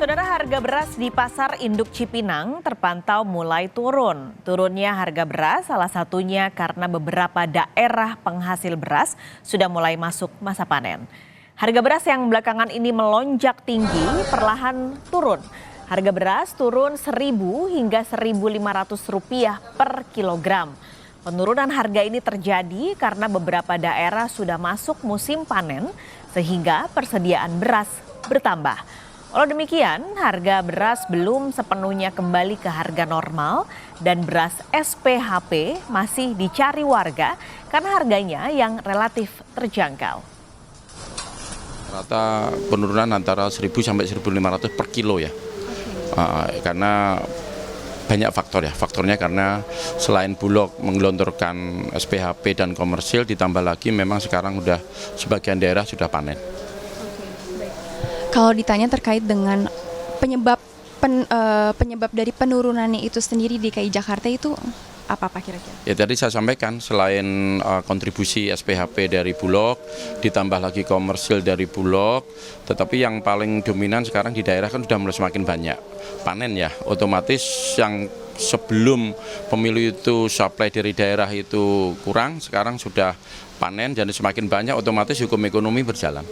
Saudara, harga beras di Pasar Induk Cipinang terpantau mulai turun. Turunnya harga beras salah satunya karena beberapa daerah penghasil beras sudah mulai masuk masa panen. Harga beras yang belakangan ini melonjak tinggi perlahan turun. Harga beras turun Rp1.000 hingga Rp1.500 per kilogram. Penurunan harga ini terjadi karena beberapa daerah sudah masuk musim panen sehingga persediaan beras bertambah. Walau demikian, harga beras belum sepenuhnya kembali ke harga normal dan beras SPHP masih dicari warga karena harganya yang relatif terjangkau. Rata penurunan antara 1.000 sampai 1.500 per kilo ya, karena banyak faktor ya. Faktornya karena selain Bulog menggelontorkan SPHP dan komersil, ditambah lagi memang sekarang udah sebagian daerah sudah panen. Kalau ditanya terkait dengan penyebab dari penurunannya itu sendiri di DKI Jakarta itu apa Pak kira-kira? Ya tadi saya sampaikan selain kontribusi SPHP dari Bulog, ditambah lagi komersil dari Bulog, tetapi yang paling dominan sekarang di daerah kan sudah mulai semakin banyak panen ya. Otomatis yang sebelum pemilu itu supply dari daerah itu kurang, sekarang sudah panen dan semakin banyak, otomatis hukum ekonomi berjalan.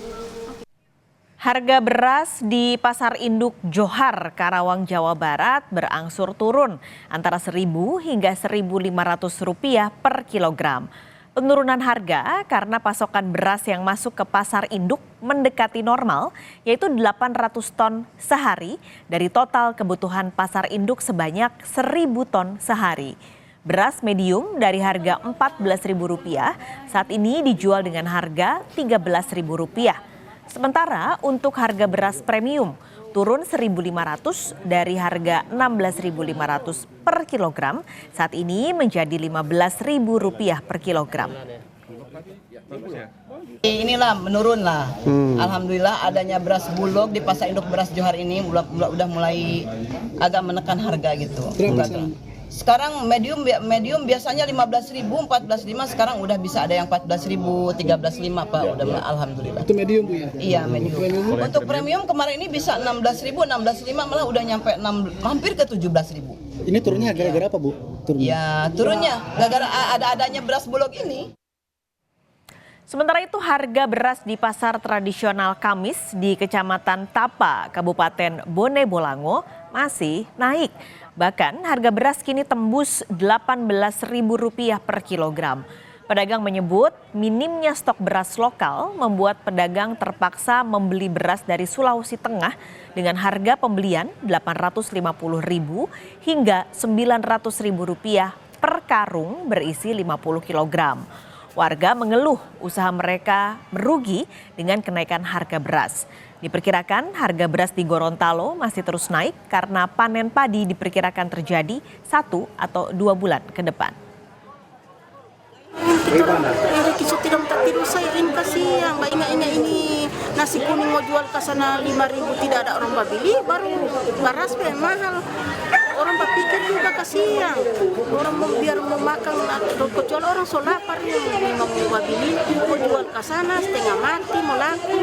Harga beras di Pasar Induk Johar, Karawang, Jawa Barat berangsur turun antara Rp1.000 hingga Rp1.500 per kilogram. Penurunan harga karena pasokan beras yang masuk ke Pasar Induk mendekati normal, yaitu 800 ton sehari dari total kebutuhan Pasar Induk sebanyak 1.000 ton sehari. Beras medium dari harga Rp14.000 saat ini dijual dengan harga Rp13.000. Sementara untuk harga beras premium turun Rp1.500 dari harga Rp16.500 per kilogram, saat ini menjadi Rp15.000 per kilogram. Inilah menurun lah. Alhamdulillah adanya beras Bulog di Pasar Induk Beras Johar ini udah mulai agak menekan harga gitu. Sekarang medium biasanya 15.000, 14.500, sekarang udah bisa ada yang 14.000, 13.500 Pak, udah alhamdulillah. Itu medium Bu ya? Iya, medium. Untuk premium kemarin ini bisa 16.000, 16.500 malah udah nyampe hampir ke 17.000. Ini turunnya gara-gara apa Bu? Ya, turunnya gara-gara adanya beras Bulog ini. Sementara itu harga beras di pasar tradisional Kamis di Kecamatan Tapa, Kabupaten Bone Bolango masih naik. Bahkan harga beras kini tembus Rp18.000 per kilogram. Pedagang menyebut minimnya stok beras lokal membuat pedagang terpaksa membeli beras dari Sulawesi Tengah dengan harga pembelian Rp850.000 hingga Rp900.000 per karung berisi 50 kilogram. Warga mengeluh usaha mereka merugi dengan kenaikan harga beras. Diperkirakan harga beras di Gorontalo masih terus naik karena panen padi diperkirakan terjadi 1 atau 2 bulan ke depan. Saya ini kasihan, ingat ini nasi kuning mau jual ke sana 5.000 tidak ada orang beli, baru beras mahal. Orang berpikir juga kasihan, orang biar mau makan, kecuali orang so lapar yang mau beli, mau jual ke sana setengah mati, mau laku.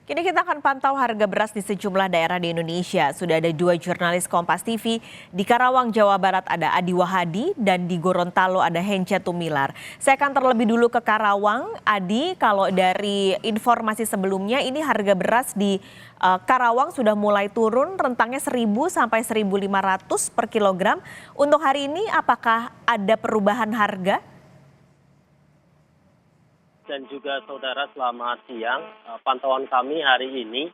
Kini kita akan pantau harga beras di sejumlah daerah di Indonesia. Sudah ada 2 jurnalis Kompas TV. Di Karawang, Jawa Barat ada Adi Wahadi dan di Gorontalo ada Hence Tumilar. Saya akan terlebih dulu ke Karawang. Adi, kalau dari informasi sebelumnya ini harga beras di Karawang sudah mulai turun, rentangnya Rp1.000 sampai Rp1.500 per kilogram. Untuk hari ini apakah ada perubahan harga? Dan juga saudara, selamat siang. Pantauan kami hari ini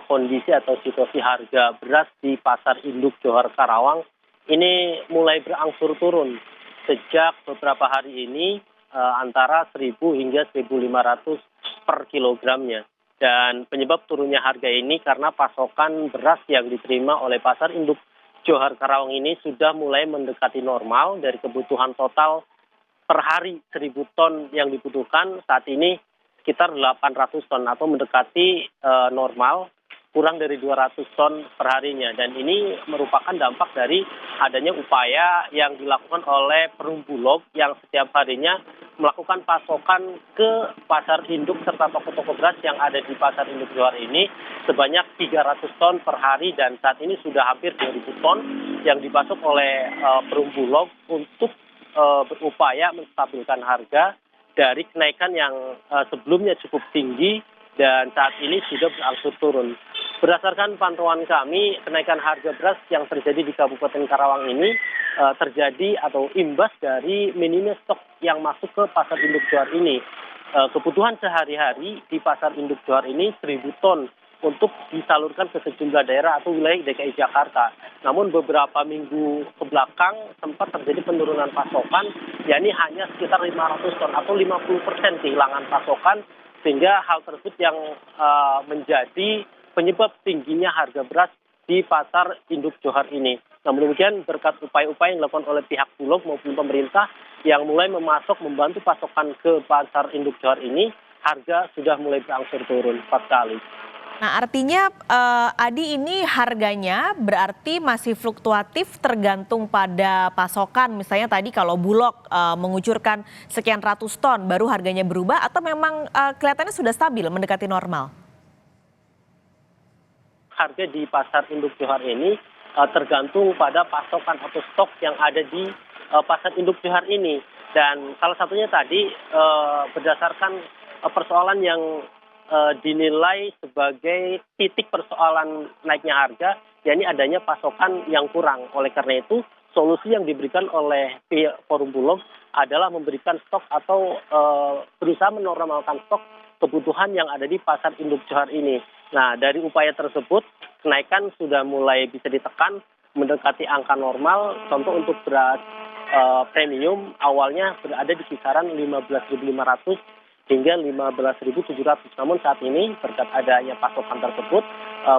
kondisi atau situasi harga beras di Pasar Induk Johar Karawang ini mulai berangsur turun sejak beberapa hari ini antara Rp1.000 hingga Rp1.500 per kilogramnya. Dan penyebab turunnya harga ini karena pasokan beras yang diterima oleh Pasar Induk Johar Karawang ini sudah mulai mendekati normal dari kebutuhan total per hari 1.000 ton yang dibutuhkan saat ini sekitar 800 ton atau mendekati normal, kurang dari 200 ton per harinya. Dan ini merupakan dampak dari adanya upaya yang dilakukan oleh Perum Bulog yang setiap harinya melakukan pasokan ke pasar induk serta toko-toko beras yang ada di pasar induk Johar ini sebanyak 300 ton per hari, dan saat ini sudah hampir 2.000 ton yang dipasok oleh Perum Bulog untuk berupaya menstabilkan harga dari kenaikan yang sebelumnya cukup tinggi dan saat ini sudah berangsur turun. Berdasarkan pantauan kami, kenaikan harga beras yang terjadi di Kabupaten Karawang ini terjadi atau imbas dari minimnya stok yang masuk ke pasar induk Johar ini. Kebutuhan sehari-hari di pasar induk Johar ini 1.000 ton untuk disalurkan ke sejumlah daerah atau wilayah DKI Jakarta. Namun beberapa minggu ke belakang sempat terjadi penurunan pasokan, yakni hanya sekitar 500 ton atau 50% kehilangan pasokan, sehingga hal tersebut yang menjadi penyebab tingginya harga beras di pasar induk Johar ini. Namun demikian, berkat upaya-upaya yang dilakukan oleh pihak Bulog maupun pemerintah yang mulai membantu pasokan ke pasar induk Johar ini, harga sudah mulai berangsur turun 4 kali. Nah, artinya Adi, ini harganya berarti masih fluktuatif tergantung pada pasokan. Misalnya tadi kalau Bulog mengucurkan sekian ratus ton baru harganya berubah, atau memang kelihatannya sudah stabil mendekati normal? Harga di pasar induk Johar ini tergantung pada pasokan atau stok yang ada di pasar induk Johar ini. Dan salah satunya tadi berdasarkan persoalan yang dinilai sebagai titik persoalan naiknya harga, yakni adanya pasokan yang kurang. Oleh karena itu, solusi yang diberikan oleh Forum Bulog adalah memberikan stok atau berusaha menormalkan stok kebutuhan yang ada di pasar induk Johar ini. Nah, dari upaya tersebut, kenaikan sudah mulai bisa ditekan mendekati angka normal. Contoh untuk beras premium awalnya berada di kisaran 15.500 hingga 15.700. Namun saat ini berkat adanya pasokan tersebut,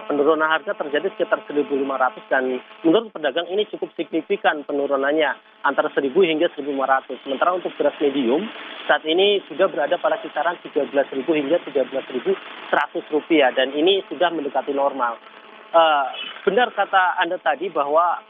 penurunan harga terjadi sekitar 1.500, dan menurut pedagang ini cukup signifikan penurunannya antara 1.000 hingga 1.500. Sementara untuk beras medium saat ini sudah berada pada kisaran 13.000 hingga 13.100 rupiah, dan ini sudah mendekati normal. Benar kata Anda tadi bahwa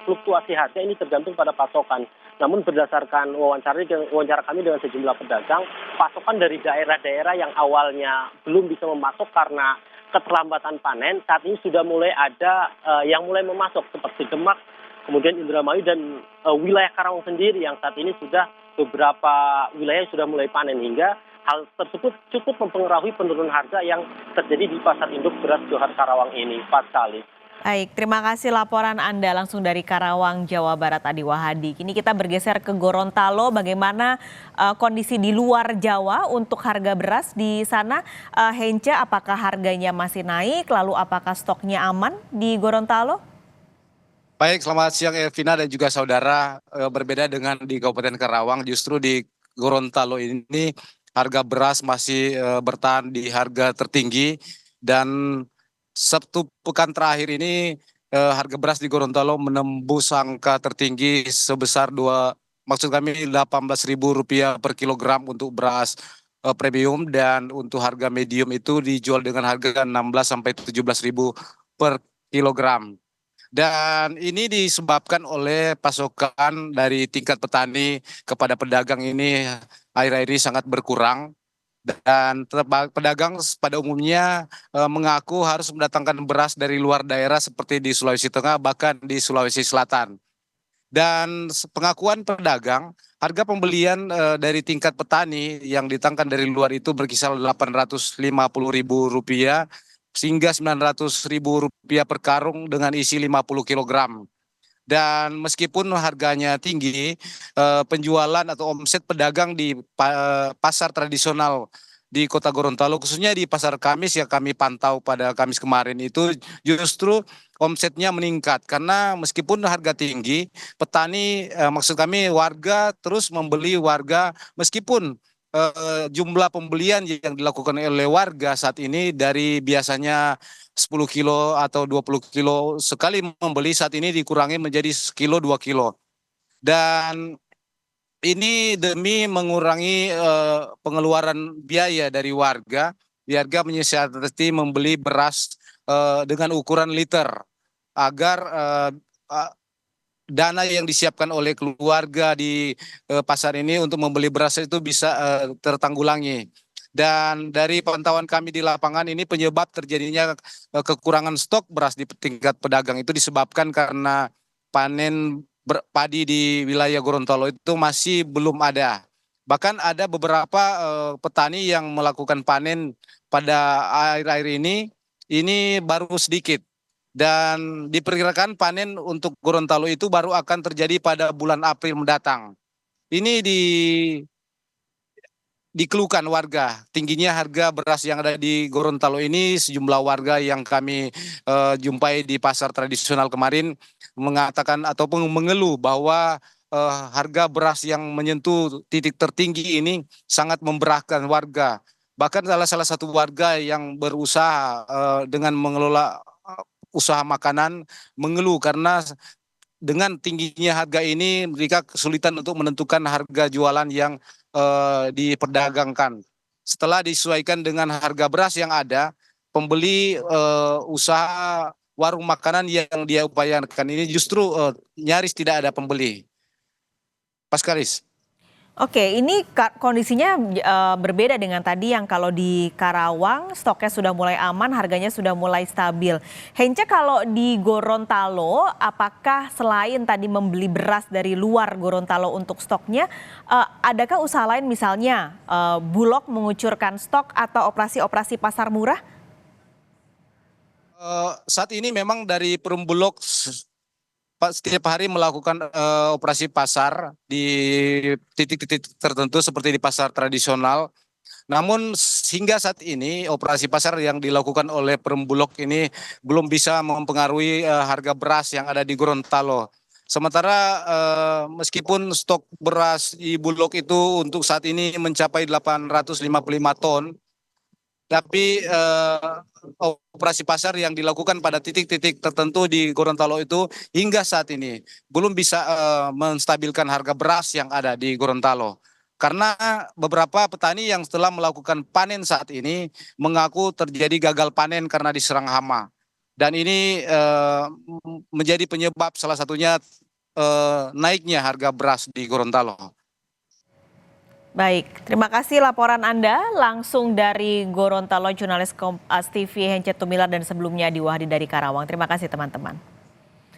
fluktuasi harga ini tergantung pada pasokan. Namun berdasarkan wawancara kami dengan sejumlah pedagang, pasokan dari daerah-daerah yang awalnya belum bisa memasok karena keterlambatan panen, saat ini sudah mulai ada yang mulai memasok seperti Demak, kemudian Indramayu dan wilayah Karawang sendiri yang saat ini sudah beberapa wilayah sudah mulai panen, hingga hal tersebut cukup mempengaruhi penurunan harga yang terjadi di pasar induk beras Johar Karawang ini 4 kali. Baik, terima kasih laporan Anda langsung dari Karawang, Jawa Barat, Adi Wahadi. Kini kita bergeser ke Gorontalo, bagaimana kondisi di luar Jawa untuk harga beras di sana. Hence, apakah harganya masih naik, lalu apakah stoknya aman di Gorontalo? Baik, selamat siang Elvina dan juga saudara. Berbeda dengan di Kabupaten Karawang, justru di Gorontalo ini harga beras masih bertahan di harga tertinggi, dan Sabtu pekan terakhir ini harga beras di Gorontalo menembus angka tertinggi sebesar Rp18.000 per kilogram untuk beras premium, dan untuk harga medium itu dijual dengan harga 16 sampai 17.000 per kilogram. Dan ini disebabkan oleh pasokan dari tingkat petani kepada pedagang ini akhir-akhir ini sangat berkurang. Dan pedagang pada umumnya mengaku harus mendatangkan beras dari luar daerah seperti di Sulawesi Tengah, bahkan di Sulawesi Selatan. Dan pengakuan pedagang, harga pembelian dari tingkat petani yang ditangkan dari luar itu berkisar Rp850.000 sehingga Rp900.000 per karung dengan isi 50 kg. Dan meskipun harganya tinggi, penjualan atau omset pedagang di pasar tradisional di Kota Gorontalo, khususnya di Pasar Kamis yang kami pantau pada Kamis kemarin itu justru omsetnya meningkat. Karena meskipun harga tinggi, petani, maksud kami warga terus membeli meskipun jumlah pembelian yang dilakukan oleh warga saat ini dari biasanya 10 kilo atau 20 kilo sekali membeli, saat ini dikurangi menjadi sekilo 2 kilo. Dan ini demi mengurangi pengeluaran biaya dari warga. Warga menyiasati membeli beras dengan ukuran liter agar dana yang disiapkan oleh keluarga di pasar ini untuk membeli beras itu bisa tertanggulangi. Dan dari pantauan kami di lapangan ini penyebab terjadinya kekurangan stok beras di tingkat pedagang itu disebabkan karena panen padi di wilayah Gorontalo itu masih belum ada. Bahkan ada beberapa petani yang melakukan panen pada akhir-akhir ini baru sedikit. Dan diperkirakan panen untuk Gorontalo itu baru akan terjadi pada bulan April mendatang. Ini dikeluhkan warga, tingginya harga beras yang ada di Gorontalo ini. Sejumlah warga yang kami jumpai di pasar tradisional kemarin mengatakan ataupun mengeluh bahwa harga beras yang menyentuh titik tertinggi ini sangat memberatkan warga. Bahkan salah satu warga yang berusaha dengan mengelola usaha makanan mengeluh karena dengan tingginya harga ini mereka kesulitan untuk menentukan harga jualan yang diperdagangkan. Setelah disesuaikan dengan harga beras yang ada, pembeli usaha warung makanan yang dia upayakan ini justru nyaris tidak ada pembeli. Paskaris. Oke, ini kondisinya berbeda dengan tadi yang kalau di Karawang stoknya sudah mulai aman, harganya sudah mulai stabil. Hence kalau di Gorontalo, apakah selain tadi membeli beras dari luar Gorontalo untuk stoknya, adakah usaha lain misalnya Bulog mengucurkan stok atau operasi-operasi pasar murah? Saat ini memang dari Perum Bulog setiap hari melakukan operasi pasar di titik-titik tertentu seperti di pasar tradisional. Namun hingga saat ini operasi pasar yang dilakukan oleh Perum Bulog ini belum bisa mempengaruhi harga beras yang ada di Gorontalo. Sementara meskipun stok beras di Bulog itu untuk saat ini mencapai 855 ton, tapi operasi pasar yang dilakukan pada titik-titik tertentu di Gorontalo itu hingga saat ini belum bisa menstabilkan harga beras yang ada di Gorontalo. Karena beberapa petani yang setelah melakukan panen saat ini mengaku terjadi gagal panen karena diserang hama. Dan ini menjadi penyebab salah satunya naiknya harga beras di Gorontalo. Baik, terima kasih laporan Anda langsung dari Gorontalo, jurnalis Kompas TV Hence Tumilar dan sebelumnya Diwahdi dari Karawang. Terima kasih teman-teman.